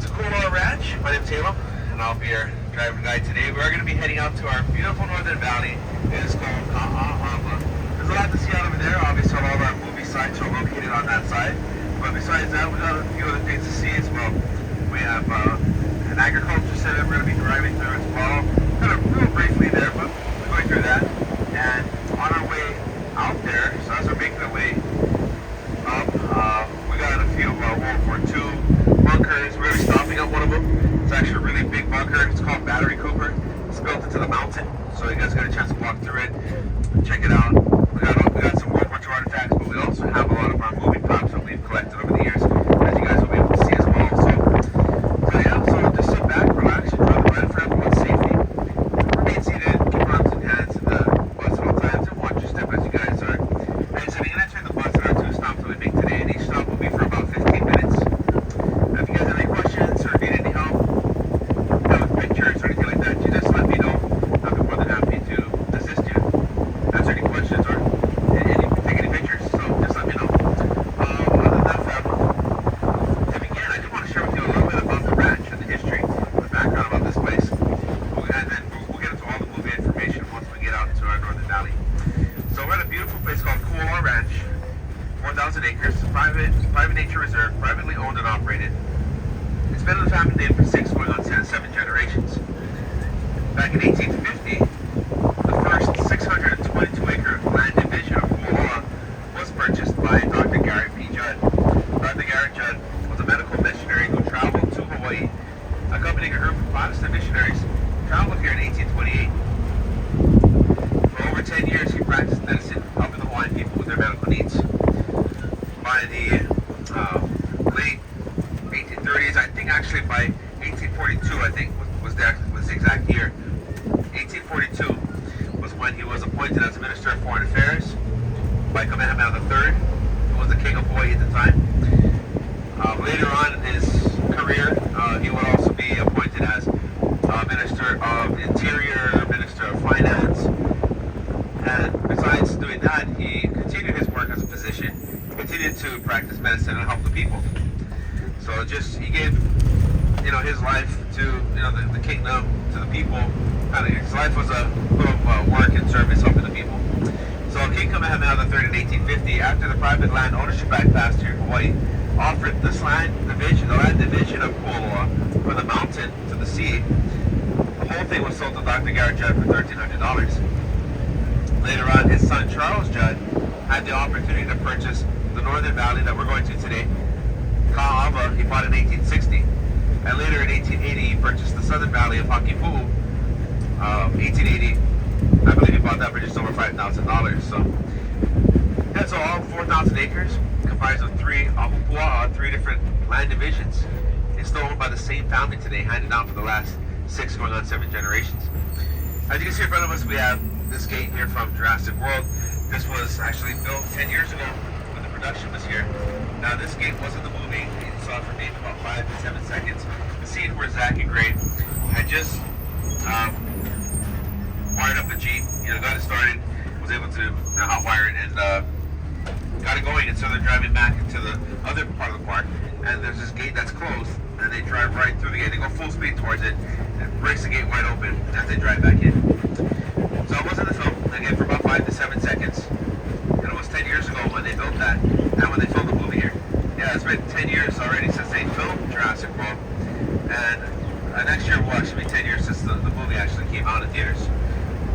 to Kualoa Ranch. My name's Taylor, and I'll be your driver guide today. We're going to be heading out to our beautiful northern valley. It is called Kualoa. There's a lot to see out over there. Obviously, all of our movie sites are located on that side. But besides that, we got a few other things to see as well. We have an agriculture center we're going to be driving through as well. Kind of real briefly there, but we're going through that. And on our way out there, so as we're making our way up, we got a few World War II bunkers. We're going to be stopping at one of them. It's actually a really big bunker. It's called Battery Cooper. It's built into the mountain, so you guys get a chance to walk through it, check it out. We got some World War II artifacts, but we also have a lot of our movie props that we've collected over the years, as you guys will be able to see as well. So yeah, so just sit back, relax, enjoy the ride for everyone's safety. Remain seated, keep your arms and hands in the bus at all times, and watch your step as you guys are exiting and entering the bus at our 2 stops that we make today, and each stop will be for about 15 minutes. Now, if you guys have any questions or need any help, with pictures or anything like that, you just let me know. I'll be more than happy to assist you, answer any questions, or take any pictures, so just let me know. Other than that, to begin, I just want to share with you a little bit about the ranch and the history, the background about this place. And then we'll get into all the movie information once we get out to our northern valley. So we're at a beautiful place called Kualoa Ranch, 4,000 acres, private nature reserve, privately owned and operated. It's been in the family name for 6 going on 7 generations. Back in 1850, the first 622-acre land division of Kualoa was purchased by Dr. Gary P. Judd. Dr. Gary Judd was a medical missionary who traveled to Hawaii, accompanying a group of Protestant missionaries, traveled here in 1828. For over 10 years, he practiced medicine, helping the Hawaiian people with their medical needs. By the late 1830s, I think actually by 1842, I think was the exact year. 1842 was when he was appointed as Minister of Foreign Affairs by Kamehameha III, who was the king of Hawaii at the time. Later on in his career, he would also be appointed as Minister of Interior, Minister of Finance, and besides doing that, he continued his work as a physician. He continued to practice medicine and help the people. So he gave, his life to, the kingdom, to the people. His life was a little work and service helping the people. So King Kamehameha III in 1850, after the Private Land Ownership Act passed here in Hawaii, offered this land division, the land division of Kualoa, from the mountain to the sea. The whole thing was sold to Dr. Garrett Judd for $1,300. Later on, his son Charles Judd had the opportunity to purchase the northern valley that we're going to today. Kualoa, he bought in 1860. And later in 1880, he purchased the southern valley of Hakipu'u. 1880, I believe he bought that for just over $5,000. So that's all 4,000 acres, comprised of 3 different land divisions. It's still owned by the same family today, handed down for the last 6 going on 7 generations. As you can see in front of us, we have this gate here from Jurassic World. This was actually built 10 years ago when the production was here. Now this gate wasn't the movie. You saw it for maybe about 5 to 7 seconds. The scene where Zach and Gray had just wired up the Jeep, got it started, was able to hot wire it, and got it going. And so they're driving back into the other part of the park, and there's this gate that's closed, and they drive right through the gate. They go full speed towards it, and breaks the gate wide open as they drive back in. So it wasn't the film, again, for about 5 to 7 seconds. And it was 10 years ago when they built that, and when they filmed the movie here. Yeah, it's been 10 years already since they filmed Jurassic World, and next year will actually be 10 years since the movie actually came out in theaters.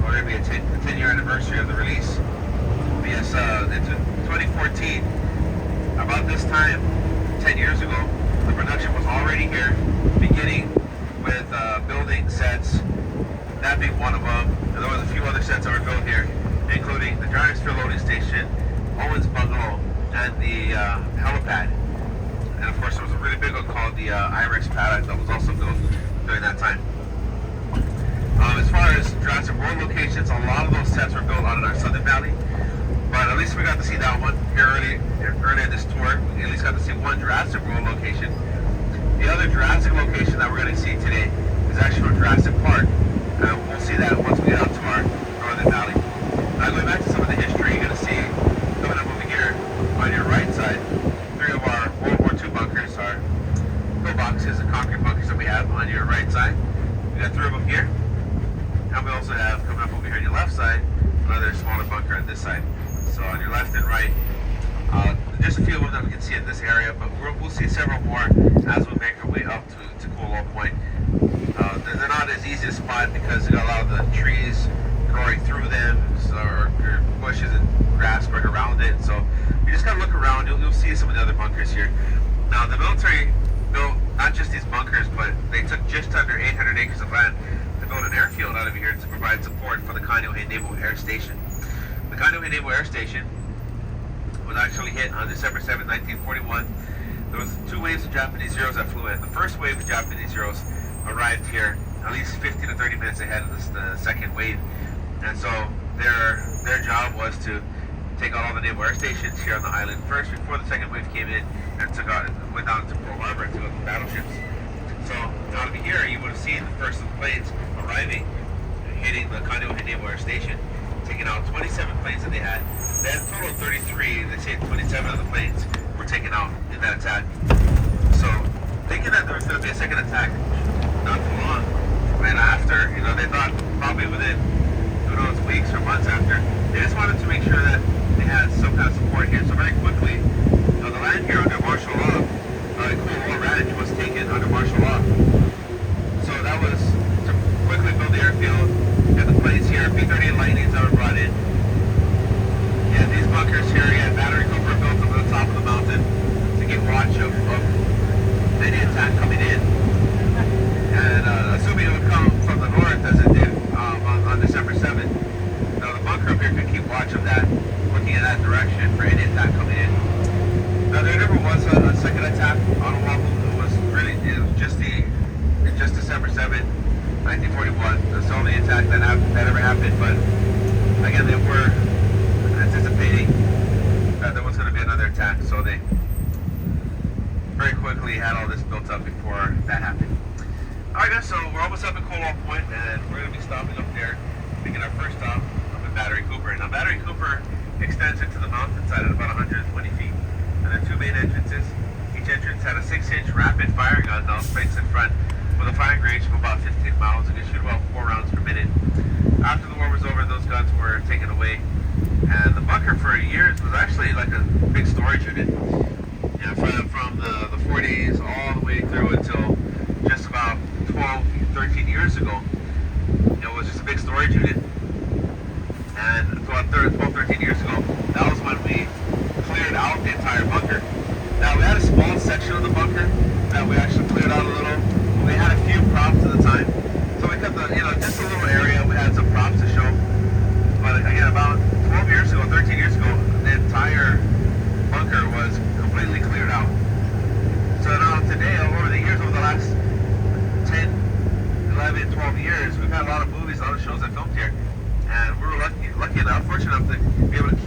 We're going to be a 10-year anniversary of the release. Yes, in 2014, about this time, 10 years ago, the production was already here, beginning with building sets, that being one of them. And there was a few other sets that were built here, including the Giantsville loading station, Owens Bungalow, and the helipad. And of course, there was a really big one called the Irex paddock that was also built during that time. As far as Jurassic World locations, a lot of those sets were built out in our southern valley. But at least we got to see that one here early in this tour. We at least got to see one Jurassic World location. The other Jurassic location that we're going to see today is actually from Jurassic Park. We'll see that once we get out to our northern valley. Now going back to some of the history, you're going to see, coming up over here on your right side, 3 of our World War II bunkers, our pillbox boxes, the concrete bunkers that we have on your right side. We got 3 of them here. And we also have, coming up over here on your left side, another smaller bunker on this side. So on your left and right, there's a few of them that we can see in this area, but we'll see several more as we make our way up to Kualoa Point. They're not as easy to spot because they got a lot of the trees growing through them, or bushes and grass growing around it. So you just gotta look around. You'll see some of the other bunkers here. Now the military built not just these bunkers, but they took just under 800 acres of land to build an airfield out of here to provide support for the Keno Naval Air Station. The Keno Naval Air Station was actually hit on December 7, 1941. There was 2 waves of Japanese Zeros that flew in. The first wave of Japanese Zeros arrived here at least 15 to 30 minutes ahead of the second wave. And so their job was to take out all the naval air stations here on the island first before the second wave came in and went down to Pearl Harbor and took out the battleships. So out of here, you would have seen the first of the planes arriving, hitting the Keno Naval Air Station, taking out 27 planes that they had. They had a total of 33. They say 27 of the planes were taken out in that attack. So thinking that there was going to be a second attack, not too long right after, they thought probably within, who knows, weeks or months after, they just wanted to make sure that they had some kind of support here. So very quickly, the land here under martial law, Kualoa Ranch was taken under martial law. So that was to quickly build the airfield, get the planes here, P-38 Lightnings that were brought in. And these bunkers here, Battery Cooper built over the top of the mountain to get watch of any attack coming in. And assuming it would come from the north as it did on December 7th, the bunker up here could keep watch of that, looking in that direction for any attack coming in. Now there never was a second attack on Oahu. It was just December 7th, 1941. That's the only attack that ever happened. But again, they were anticipating that there was going to be another attack, so they very quickly had all this built up before that happened. Alright guys, so we're almost up at Kualoa Point, and we're going to be stopping up there, making our first stop up at Battery Cooper. Now Battery Cooper extends into the mountainside at about 120 feet, and there are 2 main entrances. Each entrance had a 6-inch rapid fire gun that was placed in front with a firing range of about 15 miles and could shoot about 4 rounds per minute. After the war was over, those guns were taken away, and the bunker for years was actually like a big storage unit. From the 40s all the way through until just about 12, 13 years ago, it was just a big storage unit. And about 12, 13 years ago, that was when we cleared out the entire bunker. Now we had a small section of the bunker that we actually cleared out a little. We had a few props at the time, so we kept just a little area. We had some props to show. But again, about 12 years ago, 13 years ago, the entire bunker was completely cleared out. So now today, over the years, over the last 10, 11, 12 years, we've had a lot of movies, a lot of shows that filmed here. And we were lucky enough, fortunate enough to be able to